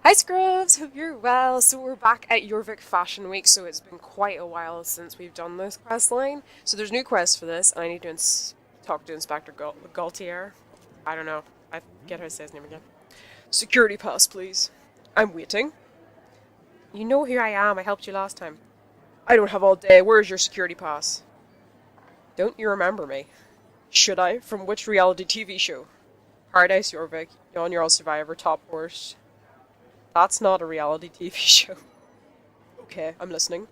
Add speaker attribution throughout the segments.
Speaker 1: Hi Scrubs, hope you're well. So we're back at Jorvik Fashion Week, so it's been quite a while since we've done this quest line. So there's new quests for this, and I need to talk to Inspector Gaultier. I don't know, I forget how to say his name again. Security pass, please. I'm waiting. You know who I am, I helped you last time. I don't have all day, where's your security pass? Don't you remember me? Should I? From which reality TV show? Paradise Jorvik, Yawn You're All Survivor, Top Horse. That's not a reality TV show. Okay, I'm listening.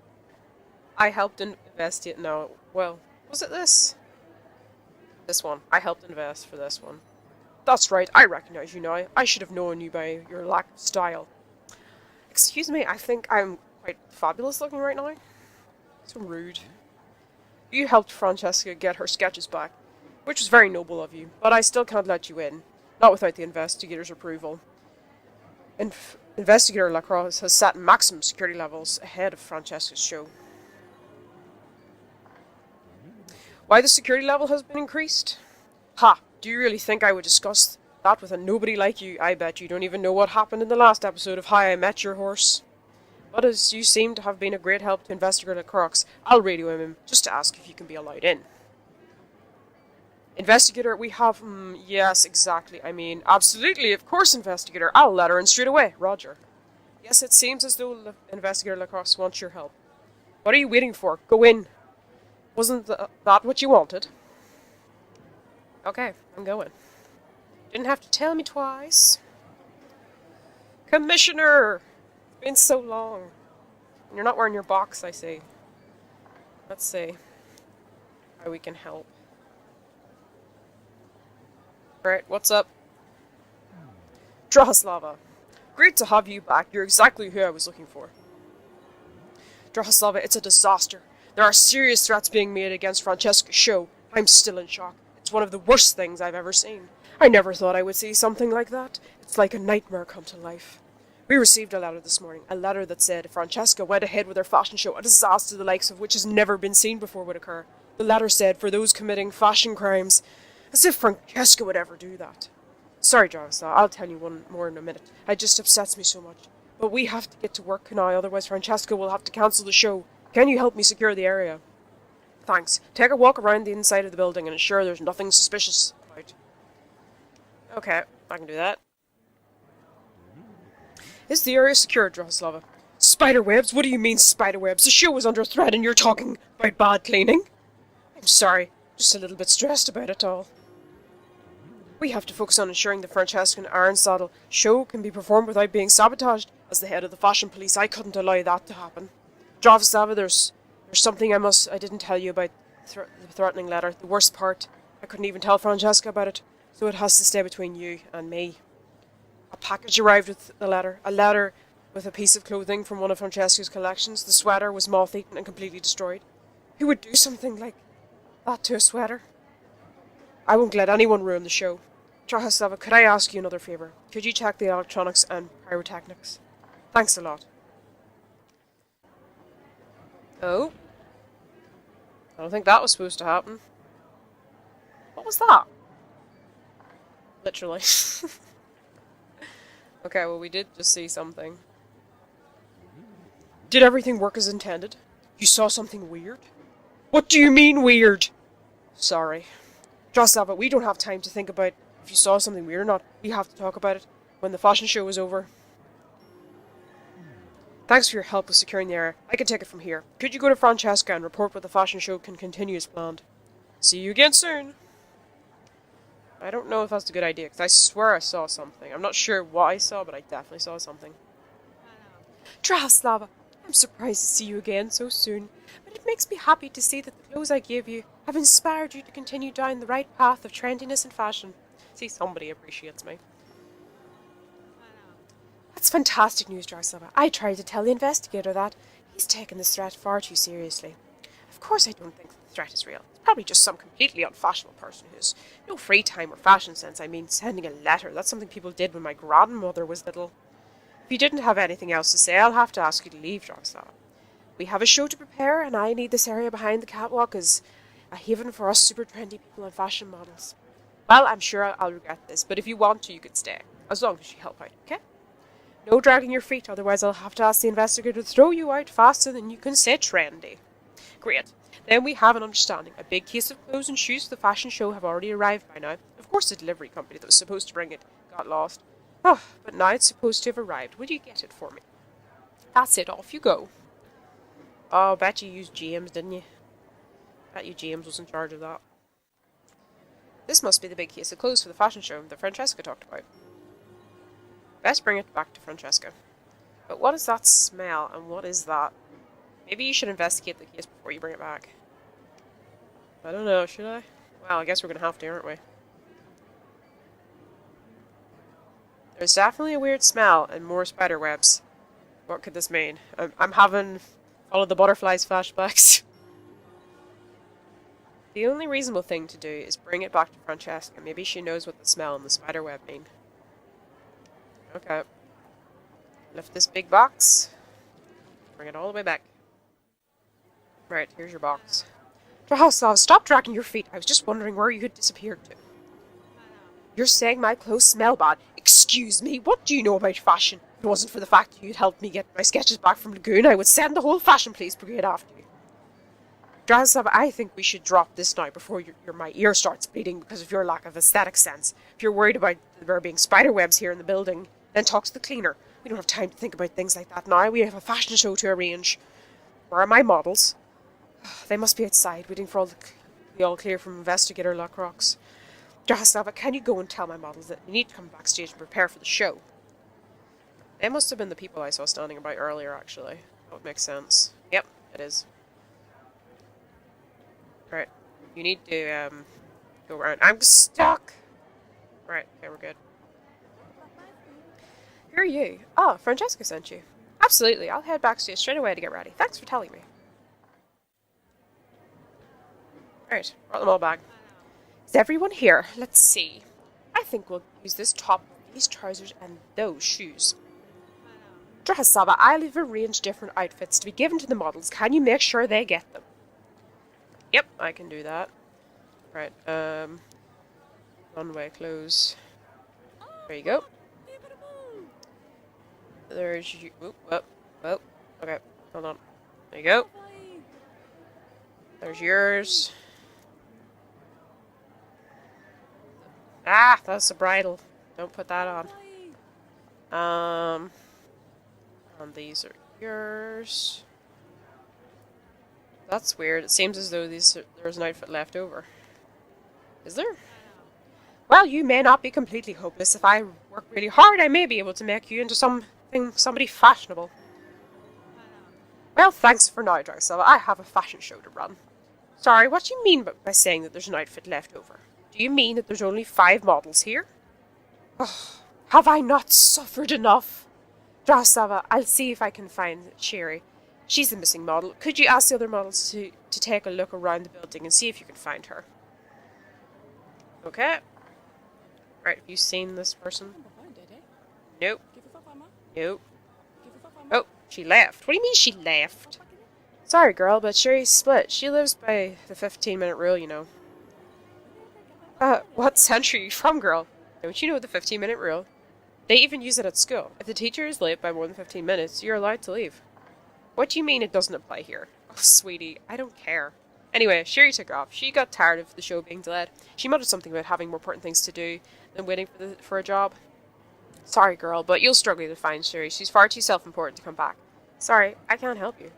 Speaker 1: I helped investigate. No, well, was it this? This one. I helped invest for this one. That's right, I recognize you now. I should have known you by your lack of style. Excuse me, I think I'm quite fabulous looking right now. So rude. You helped Franziska get her sketches back, which was very noble of you, but I still can't let you in. Not without the investigator's approval. Investigator Lacroix has set maximum security levels ahead of Francesca's show. Why the security level has been increased? Ha! Do you really think I would discuss that with a nobody like you? I bet you don't even know what happened in the last episode of How I Met Your Horse. But as you seem to have been a great help to Investigator Lacroix, I'll radio him just to ask if you can be allowed in. Investigator, we have... yes, exactly. I mean, absolutely, of course, Investigator. I'll let her in straight away. Roger. Yes, it seems as though Investigator Lacroix wants your help. What are you waiting for? Go in. Wasn't that what you wanted? Okay, I'm going. Didn't have to tell me twice. Commissioner! It's been so long. You're not wearing your box, I see. Let's see how we can help. Alright, what's up? Drahoslava. Great to have you back. You're exactly who I was looking for. Drahoslava, it's a disaster. There are serious threats being made against Francesca's show. I'm still in shock. It's one of the worst things I've ever seen. I never thought I would see something like that. It's like a nightmare come to life. We received a letter this morning. A letter that said if Francesca went ahead with her fashion show, a disaster the likes of which has never been seen before would occur. The letter said for those committing fashion crimes... As if Francesca would ever do that. Sorry, Drahoslava, I'll tell you one more in a minute. It just upsets me so much. But we have to get to work now, otherwise Francesca will have to cancel the show. Can you help me secure the area? Thanks. Take a walk around the inside of the building and ensure there's nothing suspicious about. Okay, I can do that. Is the area secure, Drahoslava? Spiderwebs? What do you mean spiderwebs? The show is under threat and you're talking about bad cleaning? I'm sorry, just a little bit stressed about it all. We have to focus on ensuring the Francesca and Ironsaddle show can be performed without being sabotaged. As the head of the fashion police, I couldn't allow that to happen. Drahoslava, there's something I didn't tell you about the threatening letter. The worst part, I couldn't even tell Francesca about it, so it has to stay between you and me. A package arrived with the letter. A letter with a piece of clothing from one of Francesca's collections. The sweater was moth-eaten and completely destroyed. Who would do something like that to a sweater? I won't let anyone ruin the show. Drahoslava, could I ask you another favour? Could you check the electronics and pyrotechnics? Thanks a lot. Oh? I don't think that was supposed to happen. What was that? Literally. Okay, well we did just see something. Did everything work as intended? You saw something weird? What do you mean weird? Sorry. Drahoslava, we don't have time to think about if you saw something weird or not. We have to talk about it when the fashion show is over. Thanks for your help with securing the area. I can take it from here. Could you go to Francesca and report what the fashion show can continue as planned? See you again soon. I don't know if that's a good idea, because I swear I saw something. I'm not sure what I saw, but I definitely saw something. Drahoslava, I'm surprised to see you again so soon, but it makes me happy to see that the clothes I gave you have inspired you to continue down the right path of trendiness and fashion. See, somebody appreciates me. That's fantastic news, Drahoslava. I tried to tell the investigator that. He's taken this threat far too seriously. Of course I don't think the threat is real. It's probably just some completely unfashionable person who has no free time or fashion sense. I mean, sending a letter. That's something people did when my grandmother was little. If you didn't have anything else to say, I'll have to ask you to leave, Drahoslava. We have a show to prepare, and I need this area behind the catwalk as a haven for us super trendy people and fashion models. Well, I'm sure I'll regret this, but if you want to, you could stay. As long as you help out, okay? No dragging your feet, otherwise I'll have to ask the investigator to throw you out faster than you can say trendy. Great. Then we have an understanding. A big case of clothes and shoes for the fashion show have already arrived by now. Of course the delivery company that was supposed to bring it got lost. Oh, but now it's supposed to have arrived. Will you get it for me? That's it, off you go. Oh, bet you used James, didn't you? Bet you James was in charge of that. This must be the big case of clothes for the fashion show that Francesca talked about. Best bring it back to Francesca. But what is that smell, and what is that? Maybe you should investigate the case before you bring it back. I don't know, should I? Well, I guess we're gonna have to, aren't we? There's definitely a weird smell and more spider webs. What could this mean? I'm having all of the butterflies flashbacks. The only reasonable thing to do is bring it back to Francesca. Maybe she knows what the smell and the spider web mean. Okay. Lift this big box. Bring it all the way back. Right, here's your box. Drahoslava, stop dragging your feet. I was just wondering where you had disappeared to. You're saying my clothes smell bad? Excuse me, what do you know about fashion? If it wasn't for the fact that you'd helped me get my sketches back from Lagoon, I would send the whole fashion police brigade after you. Drahoslava, I think we should drop this now before my ear starts bleeding because of your lack of aesthetic sense. If you're worried about there being spider webs here in the building, then talk to the cleaner. We don't have time to think about things like that now. We have a fashion show to arrange. Where are my models? They must be outside, waiting for the all clear from Investigator Lacroix. Drahoslava, can you go and tell my models that you need to come backstage and prepare for the show? They must have been the people I saw standing about earlier, actually. That would make sense. Yep, it is. Right, you need to, go around. I'm stuck! Right, okay, we're good. Who are you? Oh, Francesca sent you. Absolutely, I'll head backstage straight away to get ready. Thanks for telling me. Right, brought them all back. Is everyone here? Let's see. I think we'll use this top, these trousers, and those shoes. Drahoslava, I'll have arranged different outfits to be given to the models. Can you make sure they get them? Yep, I can do that. Right, runway clothes. There you go. There's you. Oh, okay, hold on. There you go. There's yours. Ah, that's the bridle. Don't put that on. And these are yours. That's weird. It seems as though there's an outfit left over. Is there? Well, you may not be completely hopeless. If I work really hard, I may be able to make you into somebody fashionable. Well, thanks for now, Drahoslava. I have a fashion show to run. Sorry, what do you mean by saying that there's an outfit left over? Do you mean that there's only 5 models here? Oh, have I not suffered enough? Drahoslava, I'll see if I can find Sherry. She's the missing model. Could you ask the other models to take a look around the building and see if you can find her? Okay. Right, have you seen this person? Nope. Nope. Oh, she left. What do you mean she left? Sorry, girl, but Sherry's split. She lives by the 15-minute rule, you know. What century are you from, girl? Don't you know the 15-minute rule? They even use it at school. If the teacher is late by more than 15 minutes, you're allowed to leave. What do you mean it doesn't apply here? Oh, sweetie, I don't care. Anyway, Sherry took off. She got tired of the show being delayed. She muttered something about having more important things to do than waiting for a job. Sorry, girl, but you'll struggle to find Sherry. She's far too self-important to come back. Sorry, I can't help you. You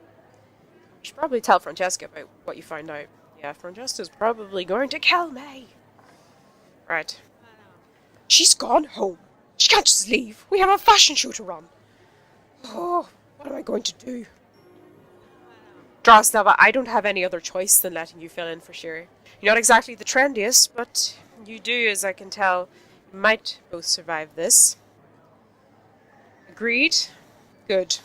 Speaker 1: should probably tell Francesca about what you find out. Yeah, Francesca's probably going to kill me. Right. She's gone home. She can't just leave. We have a fashion show to run. Oh, what am I going to do? Drahoslava, I don't have any other choice than letting you fill in for Sherry. You're not exactly the trendiest, but you do, as I can tell, you might both survive this. Agreed? Good.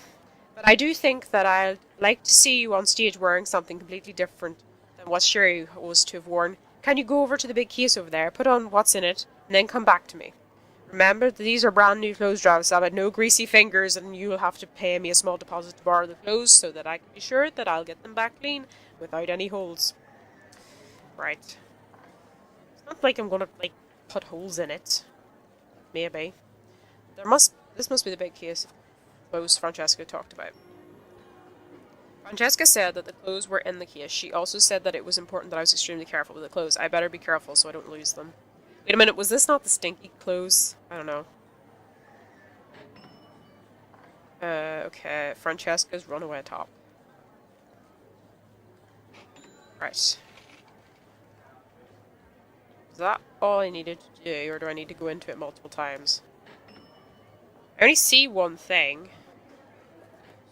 Speaker 1: But I do think that I'd like to see you on stage wearing something completely different than what Sherry was to have worn. Can you go over to the big case over there, put on what's in it, and then come back to me? Remember that these are brand new clothes, Drahoslava. No greasy fingers, and you'll have to pay me a small deposit to borrow the clothes so that I can be sure that I'll get them back clean without any holes. Right. It's not like I'm gonna, put holes in it. Maybe. There must This must be the big case of clothes Francesca talked about. Francesca said that the clothes were in the case. She also said that it was important that I was extremely careful with the clothes. I better be careful so I don't lose them. Wait a minute, was this not the stinky clothes? I don't know. Okay, Francesca's runaway top. Right. Is that all I needed to do, or do I need to go into it multiple times? I only see one thing.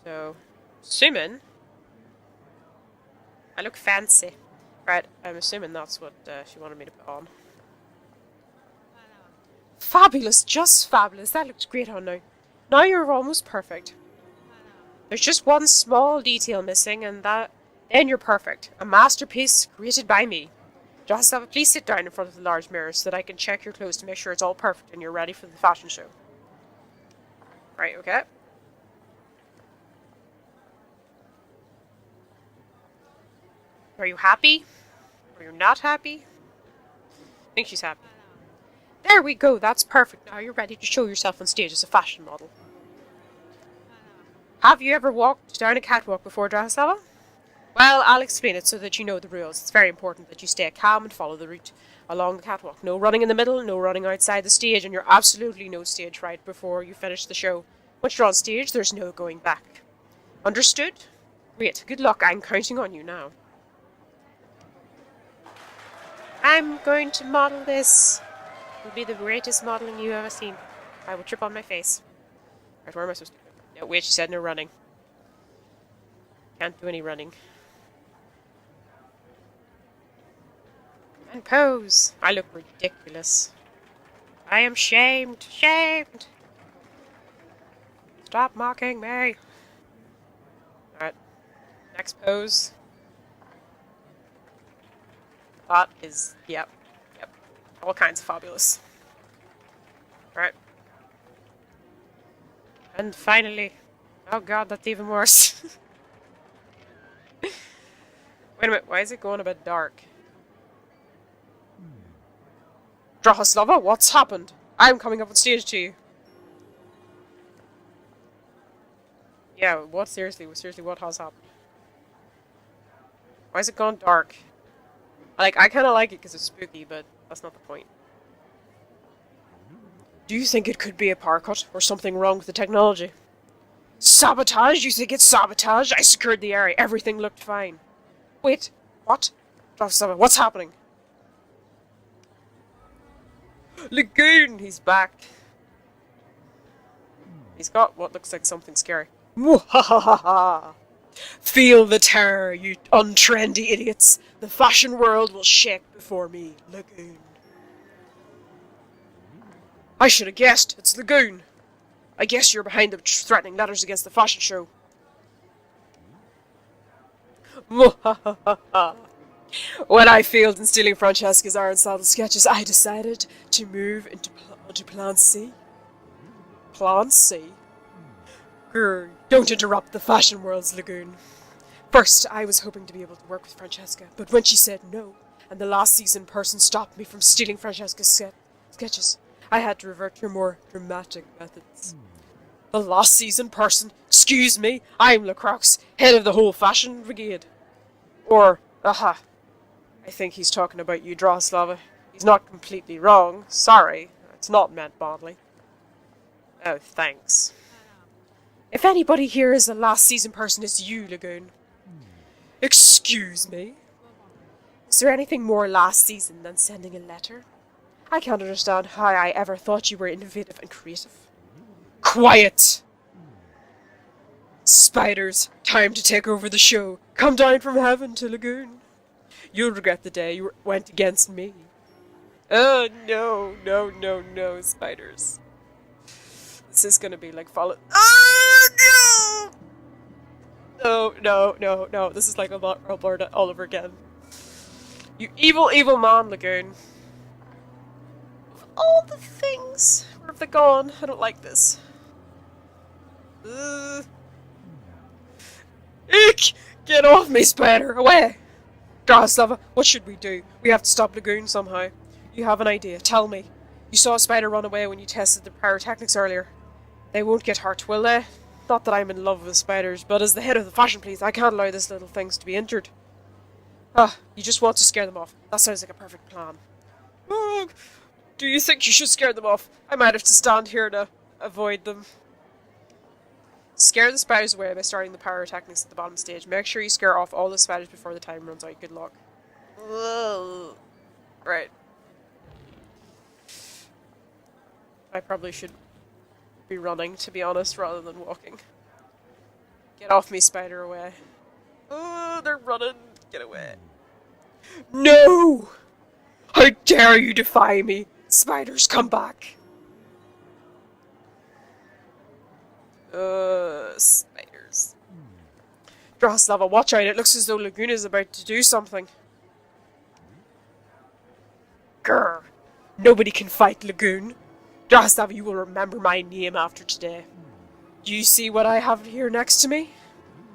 Speaker 1: So, assuming I look fancy. Right, I'm assuming that's what she wanted me to put on. Fabulous, just fabulous. That looks great on now. Now you're almost perfect. There's just one small detail missing, and then you're perfect. A masterpiece created by me. Drahoslava, please sit down in front of the large mirror so that I can check your clothes to make sure it's all perfect and you're ready for the fashion show. Right, okay. Are you happy? Are you not happy? I think she's happy. There we go, that's perfect. Now you're ready to show yourself on stage as a fashion model. Have you ever walked down a catwalk before, Drahoslava? Well, I'll explain it so that you know the rules. It's very important that you stay calm and follow the route along the catwalk. No running in the middle, no running outside the stage, and you're absolutely no stage fright before you finish the show. Once you're on stage, there's no going back. Understood? Great, good luck. I'm counting on you now. I'm going to model this. It will be the greatest modeling you've ever seen. I will trip on my face. Right, where am I supposed to go? No, wait, she said no running. Can't do any running. And pose. I look ridiculous. I am shamed. Shamed. Stop mocking me. Alright. Next pose. That is, yep. All kinds of fabulous. Alright. And finally. Oh god, that's even worse. Wait a minute, why is it going a bit dark? Drahoslava, what's happened? I'm coming up on stage to you. Yeah, what? Seriously, what has happened? Why is it gone dark? Like, I kinda like it because it's spooky, but that's not the point. Do you think it could be a power cut, or something wrong with the technology? Sabotage? You think it's sabotage? I secured the area, everything looked fine. Wait, what? Drahoslava, what's happening? Lagoon! He's back. He's got what looks like something scary. Mwahaha! Feel the terror, you untrendy idiots. The fashion world will shake before me, Lagoon. I should have guessed. It's Lagoon. I guess you're behind the threatening letters against the fashion show. Mwahaha! When I failed in stealing Francesca's Ironsaddle sketches, I decided to move into Plan C. Plan C? Grr, don't interrupt the fashion world's Lagoon. First, I was hoping to be able to work with Francesca, but when she said no, and the last season person stopped me from stealing Francesca's sketches, I had to revert to more dramatic methods. The last season person? Excuse me, I'm Lacroix, head of the whole fashion brigade. Or, aha, I think he's talking about you, Drahoslava. He's not completely wrong. Sorry, it's not meant badly. Oh, thanks. If anybody here is the last season person, it's you, Lagoon. Excuse me? Is there anything more last season than sending a letter? I can't understand how I ever thought you were innovative and creative. Quiet! Spiders, time to take over the show. Come down from heaven to Lagoon. You'll regret the day you went against me. Oh, no, spiders. This is gonna be like follow. Oh, no! No, this is like Alberta all over again. You evil, evil man, Lagoon. Of all the things, where have they gone? I don't like this. Eek! Get off me, spider! Away! Drahoslava, what should we do? We have to stop Lagoon somehow. You have an idea. Tell me. You saw a spider run away when you tested the pyrotechnics earlier. They won't get hurt, will they? Not that I'm in love with spiders, but as the head of the fashion police, I can't allow these little things to be injured. Ah, you just want to scare them off. That sounds like a perfect plan. Oh, do you think you should scare them off? I might have to stand here to avoid them. Scare the spiders away by starting the pyrotechnics at the bottom stage. Make sure you scare off all the spiders before the time runs out. Good luck. Whoa. Right. I probably should be running, to be honest, rather than walking. Get off me, spider, away. Oh, they're running. Get away. No! How dare you defy me! Spiders, come back! Spiders. Drahoslava, watch out, it looks as though Lagoon is about to do something. Grr! Nobody can fight Lagoon. Drahoslava, you will remember my name after today. Do you see what I have here next to me?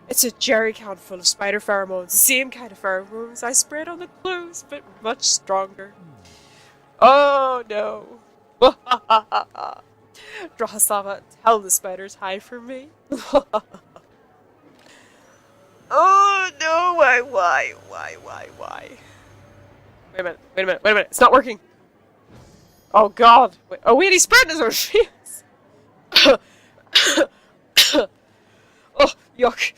Speaker 1: It's a jerry can full of spider pheromones, the same kind of pheromones I sprayed on the clothes, but much stronger. Oh no! Drahoslava, tell the spiders hi for me. Oh no! Why? Wait a minute! It's not working! Oh god! Wait, oh wait, he's spreading his own face! Oh, yuck!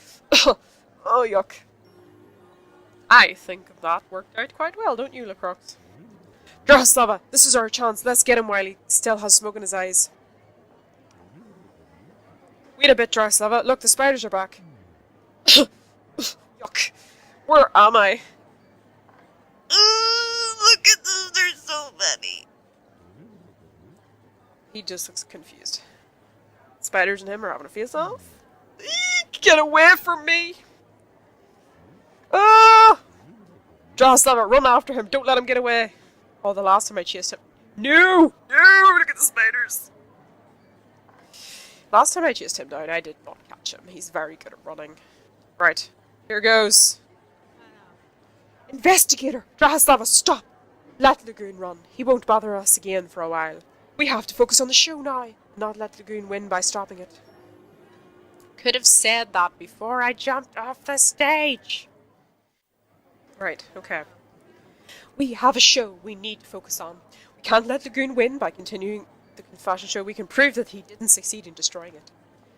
Speaker 1: Oh, yuck. I think that worked out quite well, don't you, Lacroix? Drahoslava, this is our chance. Let's get him while he still has smoke in his eyes. Wait a bit, Drahoslava. Look, the spiders are back. Yuck. Where am I? Look at them, there's so many. He just looks confused. Spiders and him are having a face-off. Get away from me! Ah! Drahoslava, run after him. Don't let him get away. Oh, the last time I chased him. No! No! Look at the spiders! Last time I chased him down, I did not catch him. He's very good at running. Right. Here goes. Investigator! Drahoslava, stop! Let Lagoon run. He won't bother us again for a while. We have to focus on the show now, not let Lagoon win by stopping it. Could have said that before I jumped off the stage. Right, okay. We have a show we need to focus on. We can't let Lagoon win by continuing the fashion show. We can prove that he didn't succeed in destroying it.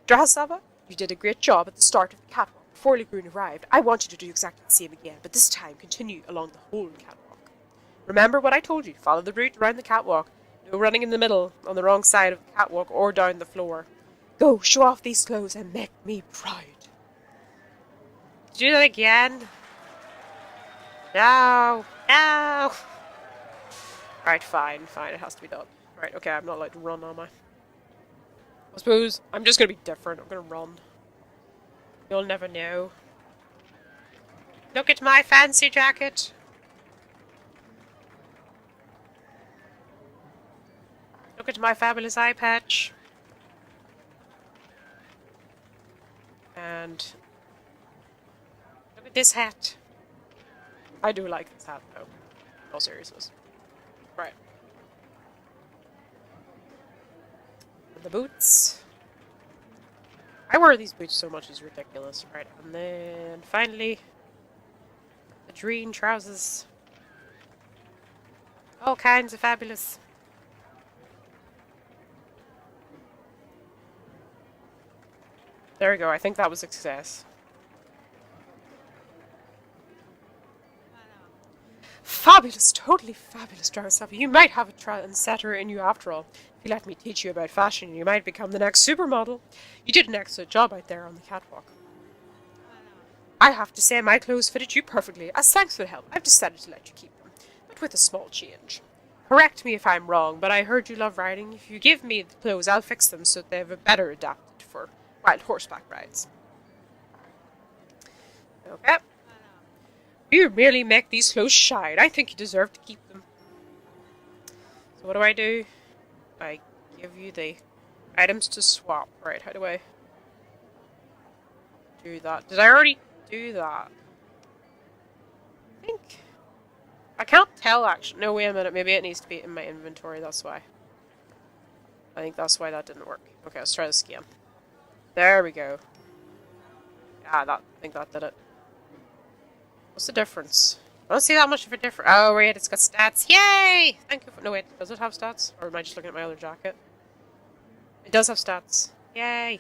Speaker 1: Drahoslava, you did a great job at the start of the catwalk before Lagoon arrived. I want you to do exactly the same again, but this time continue along the whole catwalk. Remember what I told you. Follow the route around the catwalk. No running in the middle, on the wrong side of the catwalk, or down the floor. Go, show off these clothes and make me proud. Do that again. No. No. Right, fine. It has to be done. Right, okay, I'm not allowed to run, am I? I suppose I'm just gonna be different. I'm gonna run. You'll never know. Look at my fancy jacket. Look at my fabulous eye patch. And look at this hat. I do like this hat, though. In all seriousness. Right. And the boots. I wear these boots so much, it's ridiculous. Right, and then finally, the green trousers. All kinds of fabulous. There we go, I think that was a success. Fabulous, totally fabulous, Drahoslava. You might have a trendsetter in you after all. If you let me teach you about fashion, you might become the next supermodel. You did an excellent job out there on the catwalk. I have to say my clothes fitted you perfectly. As thanks for the help, I've decided to let you keep them, but with a small change. Correct me if I'm wrong, but I heard you love riding. If you give me the clothes, I'll fix them so that they're better adapted for wild horseback rides. Okay. You merely make these clothes shine. I think you deserve to keep them. So what do? I give you the items to swap. Right, how do I do that? Did I already do that? I think... I can't tell actually. No, wait a minute. Maybe it needs to be in my inventory, that's why. I think that's why that didn't work. Okay, let's try this again. There we go. Yeah, I think that did it. What's the difference? I don't see that much of a difference. Oh, wait, it's got stats. Yay! Thank you for... No, wait, does it have stats? Or am I just looking at my other jacket? It does have stats. Yay!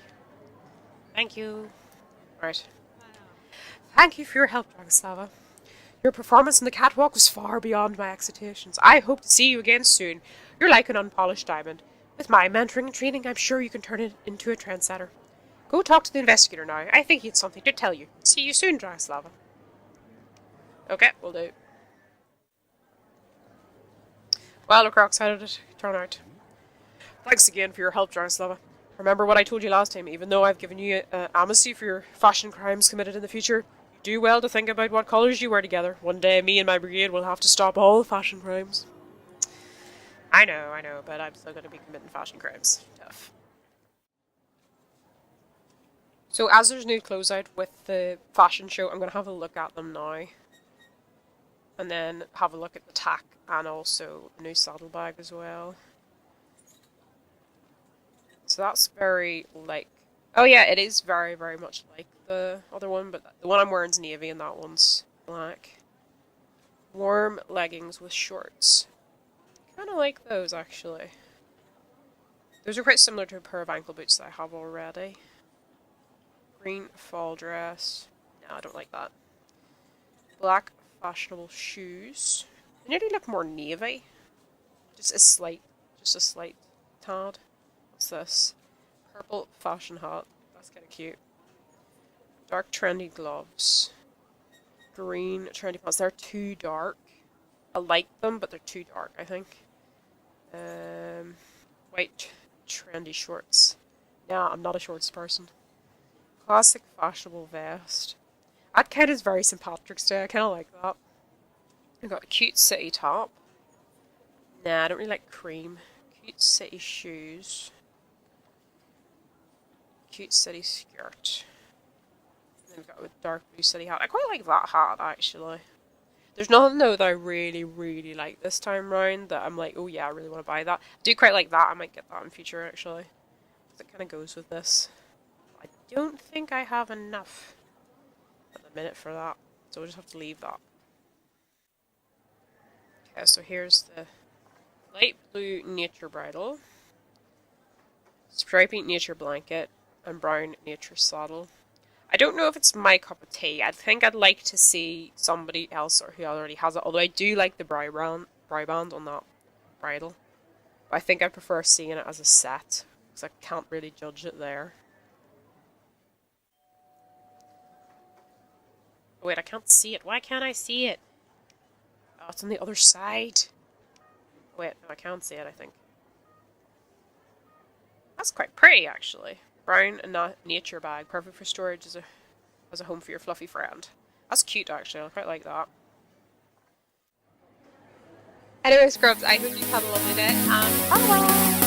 Speaker 1: Thank you. Alright. Thank you for your help, Drahoslava. Your performance in the catwalk was far beyond my expectations. I hope to see you again soon. You're like an unpolished diamond. With my mentoring and training, I'm sure you can turn it into a trendsetter. Go talk to the investigator now. I think he had something to tell you. See you soon, Drahoslava. Okay, will do. Well, look how excited it turned out. Thanks again for your help, Drahoslava. Remember what I told you last time, even though I've given you amnesty for your fashion crimes committed in the future, you do well to think about what colours you wear together. One day, me and my brigade will have to stop all the fashion crimes. I know, but I'm still going to be committing fashion crimes. Tough. So as there's new closeout with the fashion show, I'm going to have a look at them now. And then have a look at the tack and also the new saddlebag as well. So that's very like... Oh yeah, it is very, very much like the other one, but the one I'm wearing is navy and that one's black. Warm leggings with shorts. Kind of like those, actually. Those are quite similar to a pair of ankle boots that I have already. Green fall dress. No, I don't like that. Black fashionable shoes. They nearly look more navy. Just a slight tad. What's this? Purple fashion hat. That's kind of cute. Dark trendy gloves. Green trendy pants. They're too dark. I like them, but they're too dark, I think. White trendy shorts. Nah, I'm not a shorts person. Classic fashionable vest. That kind of is very St. Patrick's Day. I kind of like that. I got a cute city top. Nah, I don't really like cream. Cute city shoes. Cute city skirt. And then we've got a dark blue city hat. I quite like that hat, actually. There's nothing, though, that I really, really like this time round that I'm like, oh yeah, I really want to buy that. I do quite like that. I might get that in future, actually. Because it kind of goes with this. I don't think I have enough at the minute for that. So we'll just have to leave that. Okay, so here's the light blue nature bridle. Stripy nature blanket. And brown nature saddle. I don't know if it's my cup of tea. I think I'd like to see somebody else or who already has it. Although I do like the brow band on that bridle. But I think I prefer seeing it as a set. Because I can't really judge it there. Oh, wait, I can't see it. Why can't I see it? Oh, it's on the other side. Wait, no, I can't see it, I think. That's quite pretty, actually. Brown and nature bag, perfect for storage as a home for your fluffy friend. That's cute, actually. I quite like that. Anyway, scrubs, I hope you've had a lovely day, and bye-bye!